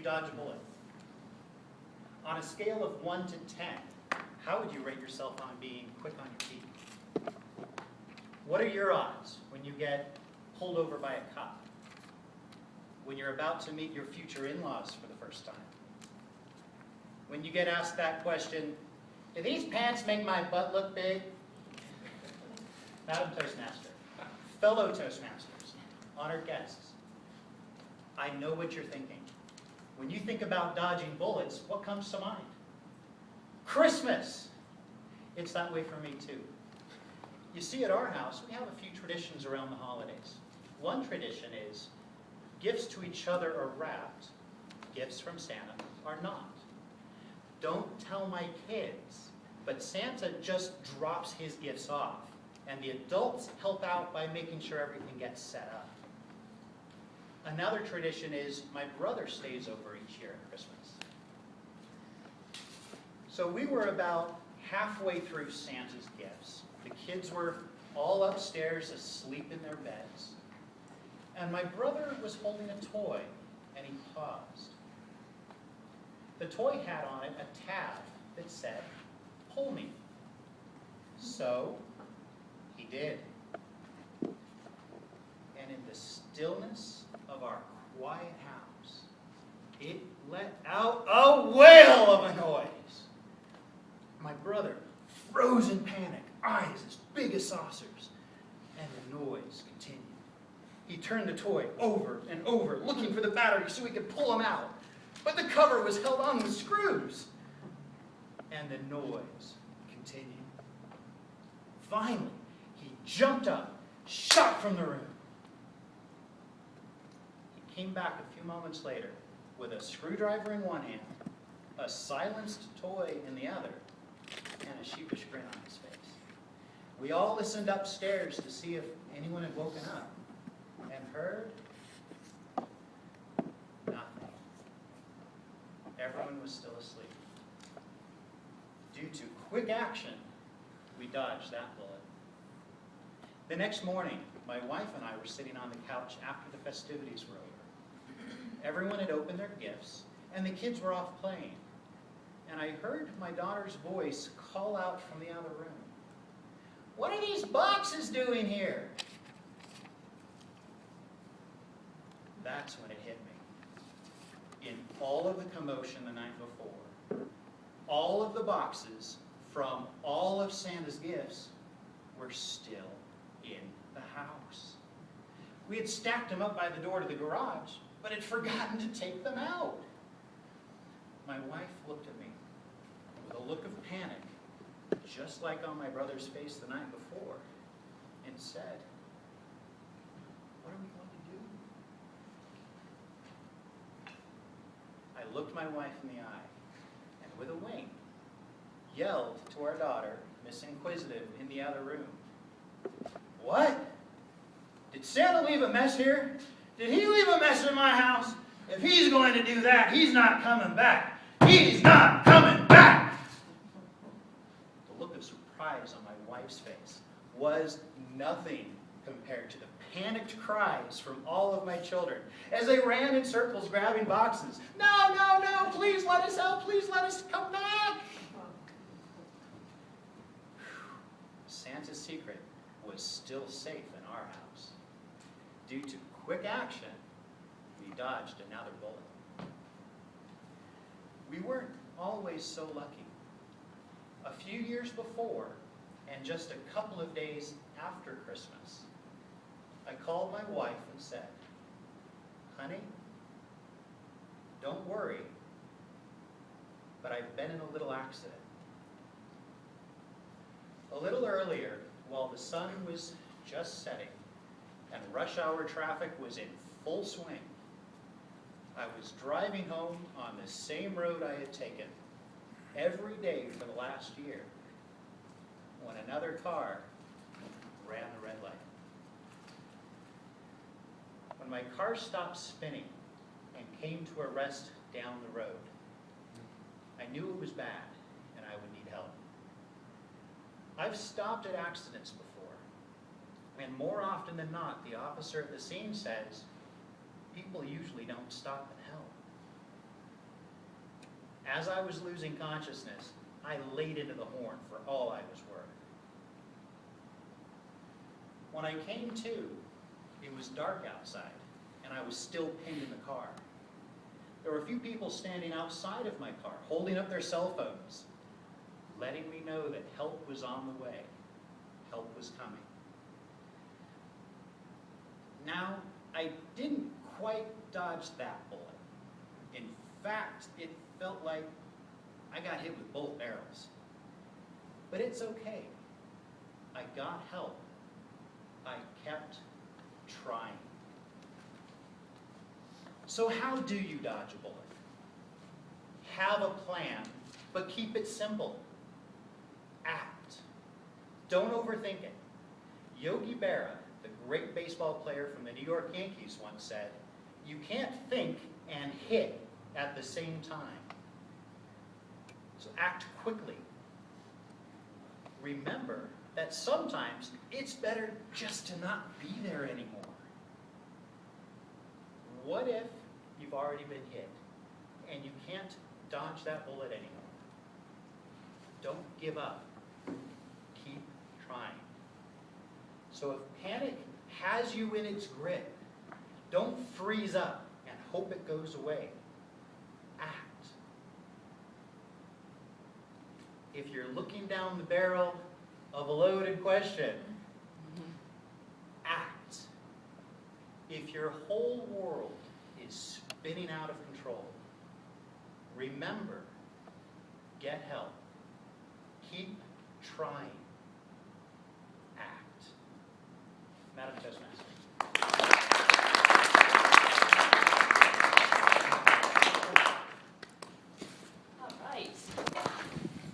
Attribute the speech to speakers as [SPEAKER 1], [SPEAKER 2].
[SPEAKER 1] dodge a bullet? On a scale of 1 to 10, how would you rate yourself on being quick on your feet? What are your odds when you get pulled over by a cop? When you're about to meet your future in-laws for the first time? When you get asked that question, do these pants make my butt look big? Madam Toastmaster, fellow Toastmasters, honored guests, I know what you're thinking. When you think about dodging bullets, what comes to mind? Christmas! It's that way for me too. You see, at our house, we have a few traditions around the holidays. One tradition is gifts to each other are wrapped, gifts from Santa are not. Don't tell my kids, but Santa just drops his gifts off, and the adults help out by making sure everything gets set up. Another tradition is my brother stays over each year at Christmas. So we were about halfway through Santa's gifts. The kids were all upstairs asleep in their beds. And my brother was holding a toy, and he paused. The toy had on it a tab that said, "Pull me." So he did. And in the stillness of our quiet house, it let out a wail of a noise. My brother froze in panic, eyes as big as saucers, and the noise continued. He turned the toy over and over, looking for the battery so he could pull him out. But the cover was held on with screws. And the noise continued. Finally, he jumped up, shot from the room. He came back a few moments later with a screwdriver in one hand, a silenced toy in the other, and a sheepish grin on his face. We all listened upstairs to see if anyone had woken up, and heard nothing. Everyone was still asleep. Due to quick action, we dodged that bullet. The next morning, my wife and I were sitting on the couch after the festivities were over. Everyone had opened their gifts, and the kids were off playing. And I heard my daughter's voice call out from the other room, "What are these boxes doing here?" That's when it hit me. In all of the commotion the night before, all of the boxes from all of Santa's gifts were still in the house. We had stacked them up by the door to the garage, but had forgotten to take them out. My wife looked at me with a look of panic, just like on my brother's face the night before, and said, "What are we going to do?" I looked my wife in the eye, and with a wink, yelled to our daughter, Miss Inquisitive, in the other room, "What? Did Santa leave a mess here? Did he leave a mess in my house? If he's going to do that, he's not coming back. He's not coming back!" The look of surprise on my wife's face was nothing compared to the panicked cries from all of my children as they ran in circles grabbing boxes. "No, no, no, please let us help, please let us come back!" Santa's secret was still safe in our house. Due to quick action, we dodged another bullet. We weren't always so lucky. A few years before, and just a couple of days after Christmas, I called my wife and said, "Honey, don't worry, but I've been in a little accident." A little earlier, while the sun was just setting and rush hour traffic was in full swing, I was driving home on the same road I had taken every day for the last year when another car ran the red light. When my car stopped spinning and came to a rest down the road, I knew it was bad and I would need help. I've stopped at accidents before, and more often than not, the officer at the scene says, people usually don't stop and help. As I was losing consciousness, I laid into the horn for all I was worth. When I came to, it was dark outside, and I was still pinned in the car. There were a few people standing outside of my car, holding up their cell phones, letting me know that help was on the way. Help was coming. Now, I didn't quite dodge that bullet. In fact, it felt like I got hit with both barrels. But it's okay. I got help. I kept trying. So how do you dodge a bullet? Have a plan, but keep it simple. Act. Don't overthink it. Yogi Berra, the great baseball player from the New York Yankees, once said, "You can't think and hit at the same time." So act quickly. Remember that sometimes it's better just to not be there anymore. What if you've already been hit and you can't dodge that bullet anymore? Don't give up. Keep trying. So if panic has you in its grip, don't freeze up and hope it goes away. Act. If you're looking down the barrel of a loaded question, act. If your whole world is spinning out of control, remember, get help. Keep trying. Act. Madam Toastmaster.